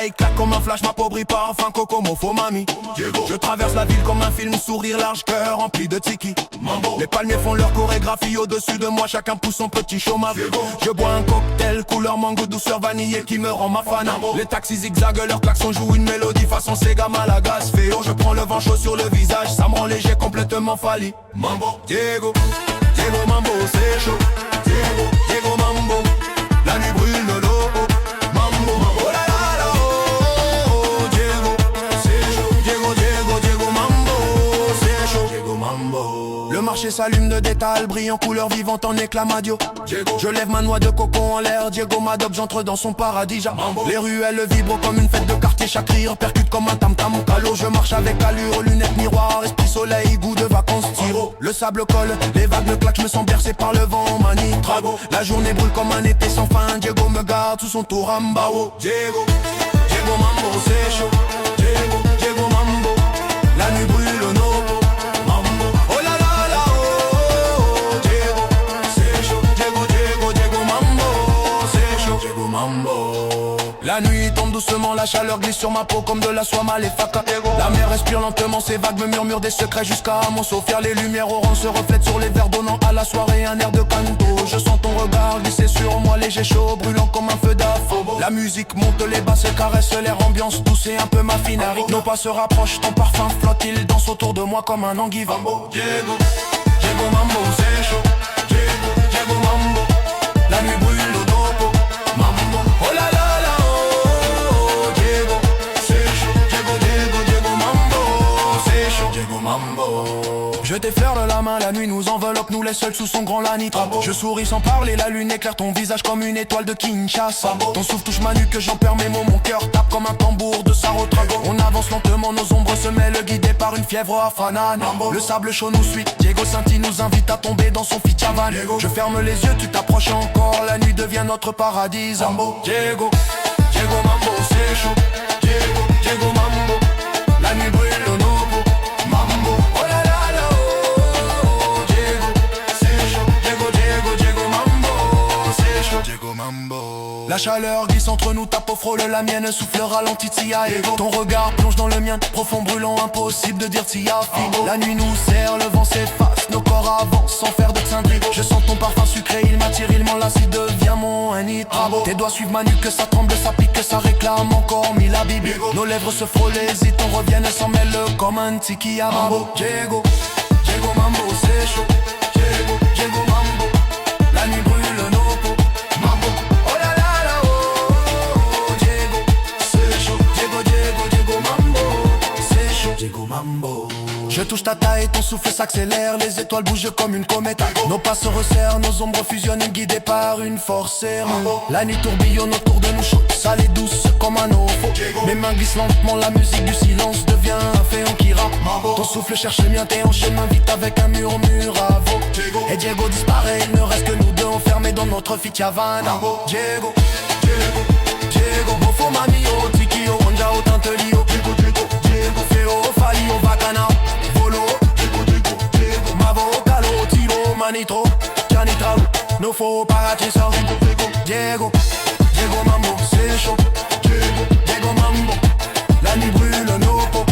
Like claque comme un flash, ma peau brille parfum coco mofo mami. Je traverse la ville comme un film, sourire large, cœur rempli de tiki. Les palmiers font leur chorégraphie au-dessus de moi, chacun pousse son petit chômage. Je bois un cocktail couleur mango, douceur vanillée qui me rend ma fan. Les taxis zigzaguent, leur klaxon joue une mélodie façon Sega Malagas. Féo, je prends le vent chaud sur le visage, ça me rend léger, complètement fali. Mambo, Diego, Diego Mambo, c'est chaud. Diego, Diego Mambo, la nuit brûle le lobo. Mambo, oh la la la, oh, Diego, c'est chaud. Diego, Diego, Diego Mambo, c'est chaud. Diego Mambo. Le marché s'allume de détail, brille en couleur vivante en éclat Madio. Je lève ma noix de coco en l'air, Diego m'adopte, j'entre dans son paradis. Les ruelles vibrent comme une fête de quartier, chaque rire percute comme un tam-tam. Calo, je marche avec allure, lunettes miroir, esprit soleil, goût de vacances, tiro. Le sable colle, les vagues me claquent, je me sens bercé par le vent, mani, trago. La journée brûle comme un été sans fin, Diego me garde sous son tour Rambao. Diego, Diego Mambo, c'est chaud. Diego, Diego Mambo, la nuit brûle au nobo. Mambo, oh la la la, oh, Diego, c'est chaud. Diego, Diego, Diego Mambo, c'est chaud. Diego Mambo. La nuit tombe doucement, la chaleur glisse sur ma peau comme de la soie maléfaca. La mer respire lentement, ses vagues me murmurent des secrets jusqu'à mon sophia. Les lumières oranges se reflètent sur les verres, donnant à la soirée un air de canto. Je sens ton regard glisser sur moi, léger chaud, brûlant comme un feu d'afro. La musique monte les basses, caresse l'air, ambiance douce et un peu ma finari. Nos pas se rapprochent, ton parfum flotte, il danse autour de moi comme un enguivin. Diego, Diego Mambo, c'est chaud. Diego, Diego Mambo, la nuit brûle au dopo. Mambo, oh la la la, oh, Diego, c'est chaud. Diego, Diego, Diego Mambo, c'est chaud. Diego Mambo. Je t'effleure de la main, la nuit nous enveloppe, nous laisse seuls sous son grand lanitra. Je souris sans parler, la lune éclaire ton visage comme une étoile de Kinshasa. Ton souffle touche ma nuque, j'en perds mes mots, mon cœur tape comme un tambour de Sarotrago. On avance lentement, nos ombres se mêlent, guidés par une fièvre afranane. Le sable chaud nous suit, Diego Santi nous invite à tomber dans son Fichavan. Je ferme les yeux, tu t'approches encore, la nuit devient notre paradis. Diego, Diego Mambo, c'est chaud. Diego, Diego Mambo, la nuit brûle au nobo. Mambo, oh la la la, oh, Diego, c'est chaud. Diego, Diego, Diego Mambo, c'est chaud. Diego Mambo. La chaleur glisse entre nous, ta peau frôle la mienne, souffle ralenti, tia ego. Ton regard plonge dans le mien, profond brûlant, impossible de dire tia figo. La nuit nous serre, le vent s'efface, nos corps avancent sans faire de cindrigo. Je sens ton parfum sucré, il m'attire, il m'enlace, il devient mon nitrabo. Tes doigts suivent ma nuque, ça tremble, ça pique, ça réclame encore mille habibis. Nos lèvres se frôlent, hésitent, on revient, s'en mêlent comme un tiki à mambo. Diego, Diego Mambo, c'est chaud. Diego, Diego Mambo, la nuit brûle nos peaux. Mambo, oh la la la, oh, Diego, c'est chaud. Diego, Diego, Diego Mambo, c'est chaud. Diego Mambo. Je touche ta taille, ton souffle s'accélère, les étoiles bougent comme une comète. Nos pas se resserrent, nos ombres fusionnent, guidées par une force serrée. La nuit tourbillonne autour de nous, chaude, sale et douce comme un ofo. Mes mains glissent lentement, la musique du silence devient un féon qui rappe. Ton souffle cherche le mien, tes hanches m'invitent avec un murmure à veau. Et Diego disparaît, il ne reste que nous deux enfermés dans notre Fichavan. Diego, Diego, Diego, Bofo Mamio, Tiki, Onja, Otantelio, Diego, Diego, Diego, Feo, Fali, Ovacana. Manitro, Janitra, no faux paratiso. Diego, Diego Mambo, c'est chaud. Diego, Diego Mambo, la nuit brûle nos peaux.